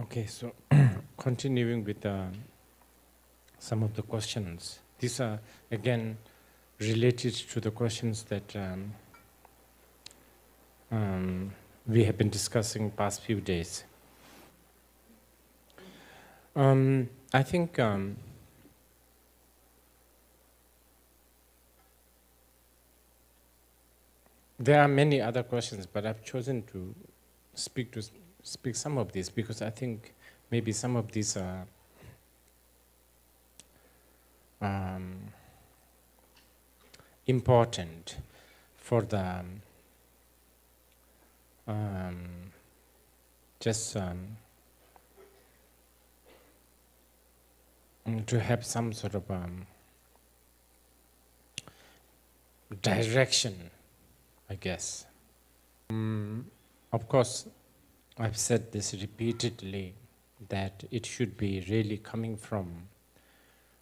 Okay, so continuing with some of the questions. These are again related to the questions that we have been discussing past few days. I think there are many other questions, but I've chosen to speak some of these because I think maybe some of these are important for the just to have some sort of direction, I guess. Of course, I've said this repeatedly, that it should be really coming from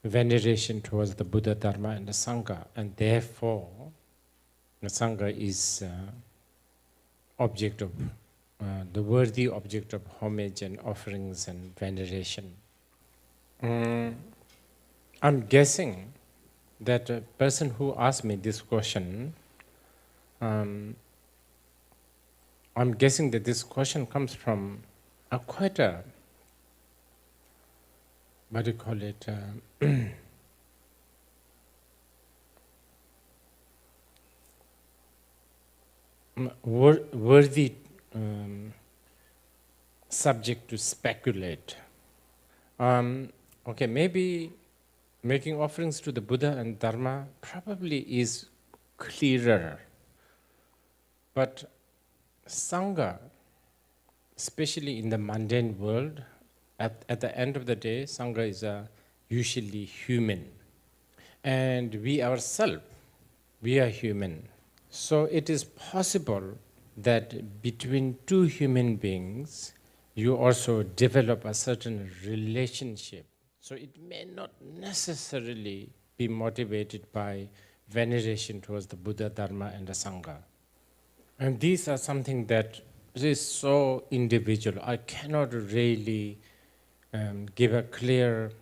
veneration towards the Buddha, Dharma, and the Sangha, and therefore the Sangha is object of the worthy object of homage and offerings and veneration. I'm guessing that a person who asked me this question, I'm guessing that this question comes from quite a, what do you call it, worthy subject to speculate. Okay, maybe making offerings to the Buddha and Dharma probably is clearer. But Sangha, especially in the mundane world, at the end of the day, Sangha is usually human. And we ourselves, we are human. So it is possible that between two human beings, you also develop a certain relationship. So it may not necessarily be motivated by veneration towards the Buddha, Dharma, and the Sangha. And these are something that is so individual. I cannot really give a clear.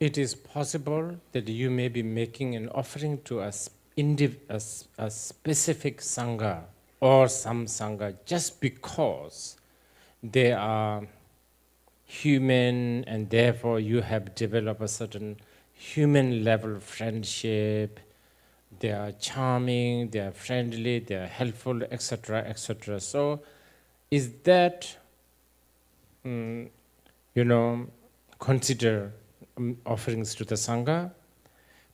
It is possible that you may be making an offering to a specific Sangha or some Sangha just because they are human and therefore you have developed a certain human level friendship. They are charming, they are friendly, they are helpful, etc., etc. So is that, consider offerings to the Sangha?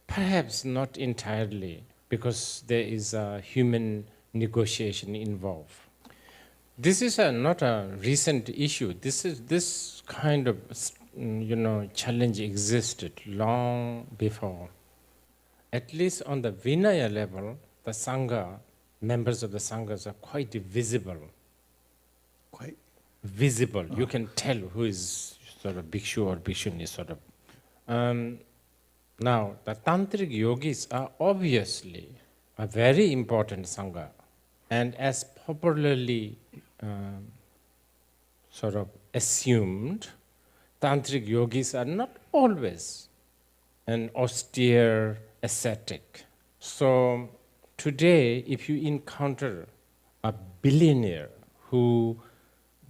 Perhaps not entirely, because there is a human negotiation involved. This is not a recent issue. This kind of challenge existed long before. At least on the Vinaya level, the Sangha, members of the Sanghas are quite visible. Quite visible. You can tell who is sort of bhikshu or bhikshuni sort of. Now, the tantric yogis are obviously a very important Sangha, and as popularly sort of assumed, tantric yogis are not always an austere ascetic. So today, if you encounter a billionaire who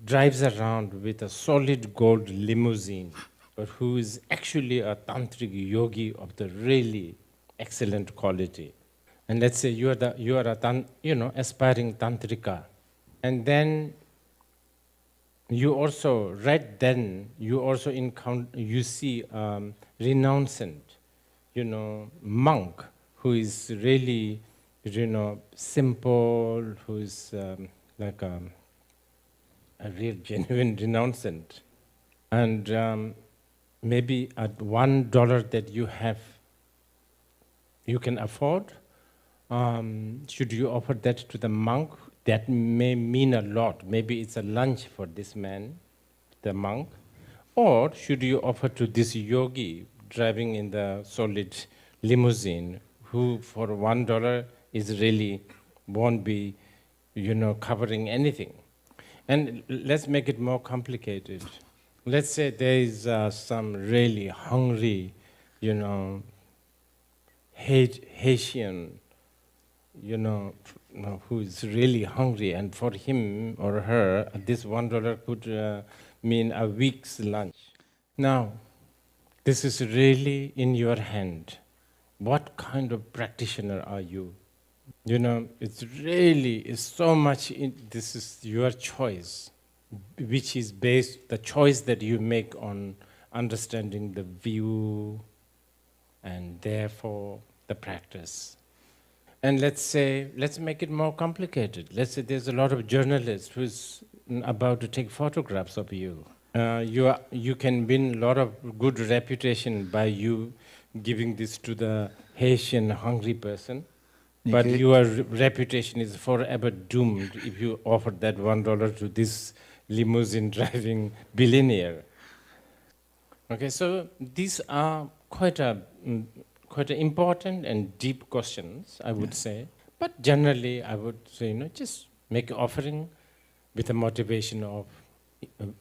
drives around with a solid gold limousine, but who is actually a tantric yogi of the really excellent quality, and let's say you are aspiring tantrika, and then you also you see renouncant, monk who is really simple, who is like a real genuine renouncant, and maybe at $1 that you can afford, should you offer that to the monk? That may mean a lot. Maybe it's a lunch for this man, the monk. Or should you offer to this yogi driving in the solid limousine, who for $1 is really won't be, covering anything? And let's make it more complicated. Let's say there is some really hungry, you know, Haitian, who is really hungry, and for him or her, this $1 could mean a week's lunch. Now, this is really in your hand. What kind of practitioner are you? It's so much, this is your choice, which is based, the choice that you make on understanding the view and therefore the practice. And let's make it more complicated. Let's say there's a lot of journalists who's about to take photographs of you. You can win a lot of good reputation by you giving this to the Haitian hungry person, but Okay. your reputation is forever doomed if you offer that $1 to this limousine driving billionaire. Okay, so these are quite important and deep questions, I would say. But generally, I would say, just make an offering with the motivation of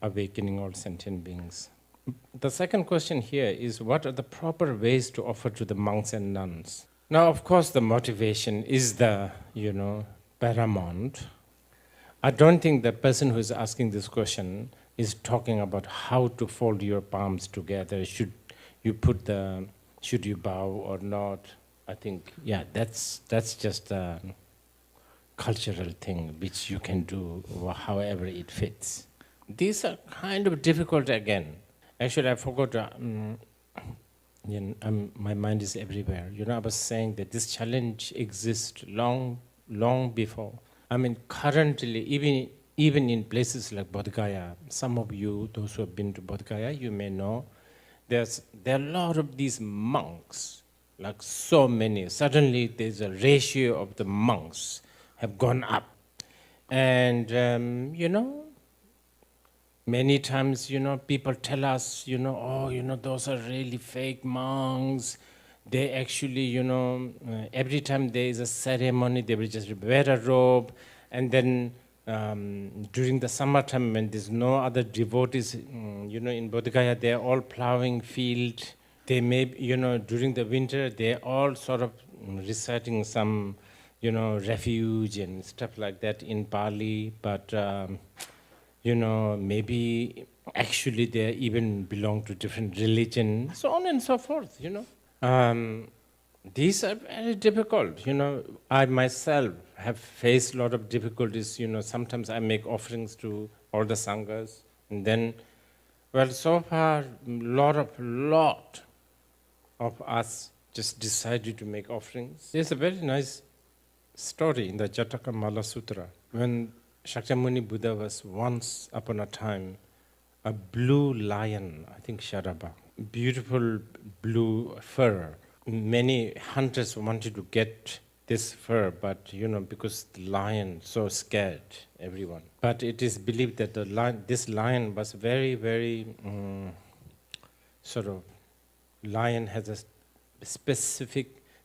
awakening all sentient beings. The second question here is, what are the proper ways to offer to the monks and nuns? Now, of course, the motivation is the, paramount. I don't think the person who is asking this question is talking about how to fold your palms together. Should you bow or not? I think, that's just a cultural thing which you can do however it fits. These are kind of difficult again. Actually, I forgot. My mind is everywhere. I was saying that this challenge exists long before. I mean, currently, even in places like Bodh Gaya, some of you, those who have been to Bodh Gaya, you may know, there are a lot of these monks, like so many. Suddenly, there's a ratio of the monks have gone up. And, many times, people tell us, those are really fake monks. They actually, every time there is a ceremony, they will just wear a robe. And then during the summertime, when there's no other devotees, in Bodh Gaya, they're all plowing field. They may, during the winter, they're all sort of reciting some, refuge and stuff like that in Pali. But maybe actually they even belong to different religion, so on and so forth, These are very difficult, I myself have faced a lot of difficulties, sometimes I make offerings to all the sanghas, and then, well, so far, lot of us just decided to make offerings. There's a very nice story in the Jataka Mala Sutra, when Shakyamuni Buddha was once upon a time a blue lion, I think Sharaba, beautiful blue fur. Many hunters wanted to get this fur, but because the lion so scared everyone. But it is believed that this lion was very, very lion has a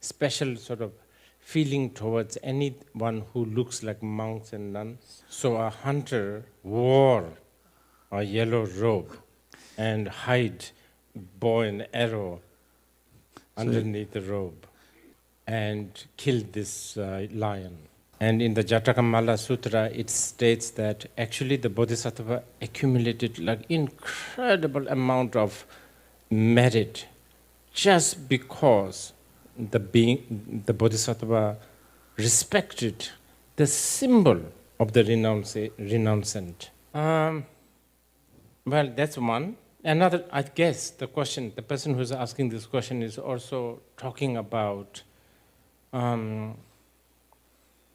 special sort of feeling towards anyone who looks like monks and nuns. So a hunter wore a yellow robe and hide bow and arrow underneath the robe and killed this lion. And in the Jatakamala Sutra, it states that actually the Bodhisattva accumulated like incredible amount of merit just because the Bodhisattva respected the symbol of the renouncant. Well, that's one. Another, I guess, the person who's asking this question is also talking about,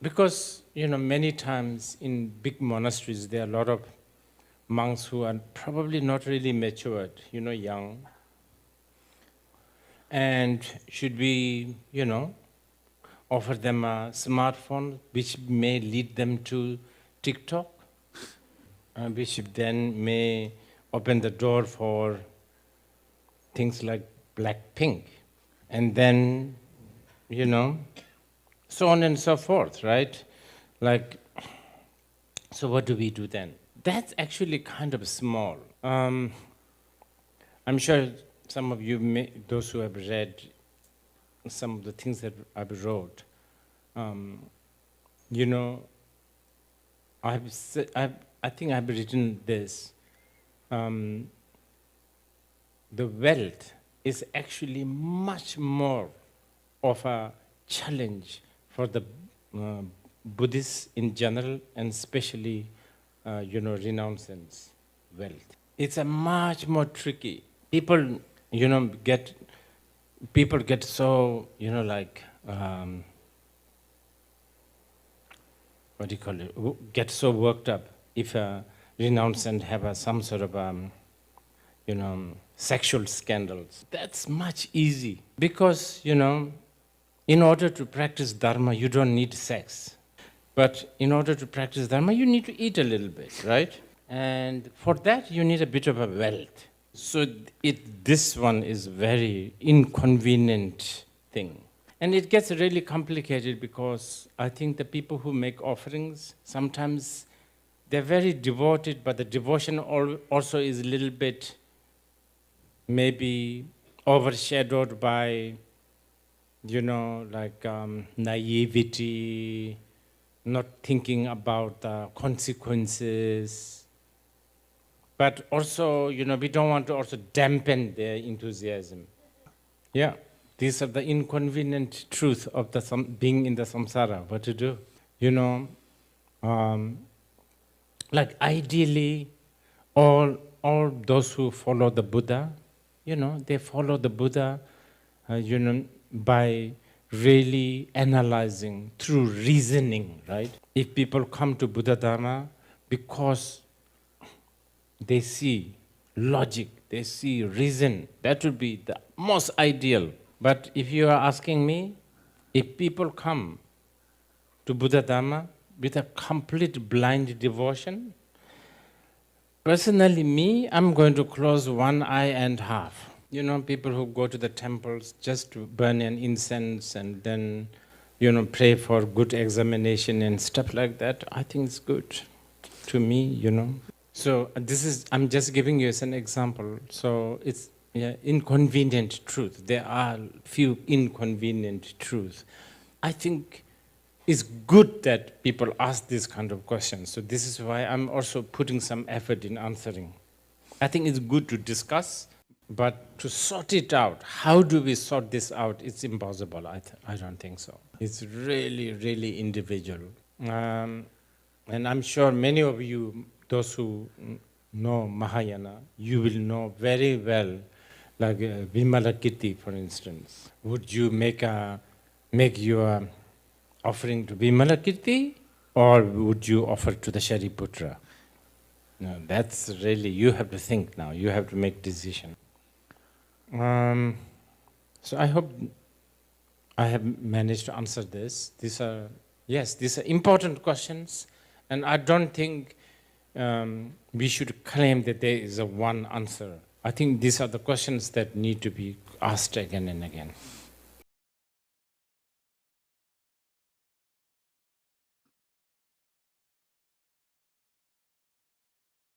because, many times in big monasteries, there are a lot of monks who are probably not really matured, young. And should we, offer them a smartphone which may lead them to TikTok, which then may open the door for things like Blackpink, and then, so on and so forth, right? Like, so what do we do then? That's actually kind of small. I'm sure some of you, those who have read some of the things that I wrote, you know, I think I've written this. The wealth is actually much more of a challenge for the Buddhists in general, and especially, renouncance wealth. It's a much more tricky. People, get so, what do you call it? Get so worked up if a renouncant have some sort of, sexual scandals. That's much easy because, in order to practice Dharma, you don't need sex. But in order to practice Dharma, you need to eat a little bit, right? And for that, you need a bit of a wealth. So this one is very inconvenient thing. And it gets really complicated because I think the people who make offerings, sometimes they're very devoted, but the devotion also is a little bit maybe overshadowed by, naivety, not thinking about the consequences. But also, we don't want to also dampen their enthusiasm. Yeah, these are the inconvenient truth of being in the samsara, what to do. Ideally, all those who follow the Buddha, they follow the Buddha, by really analyzing through reasoning, right? If people come to Buddha Dharma because they see logic, they see reason, that would be the most ideal. But if you are asking me, if people come to Buddha Dharma with a complete blind devotion, personally, I'm going to close one eye and half. People who go to the temples just to burn an incense and then, pray for good examination and stuff like that, I think it's good to me, So I'm just giving you as an example. So it's inconvenient truth. There are few inconvenient truths. I think it's good that people ask these kind of questions. So this is why I'm also putting some effort in answering. I think it's good to discuss, but to sort it out, how do we sort this out? It's impossible. I don't think so. It's really, really individual. And I'm sure many of you, those who know Mahayana, you will know very well, like Vimalakirti, for instance. Would you make your offering to Vimalakirti, or would you offer to the Shariputra? No, that's really, you have to think now. You have to make decision. So I hope I have managed to answer this. These are important questions, and I don't think we should claim that there is a one answer. I think these are the questions that need to be asked again and again.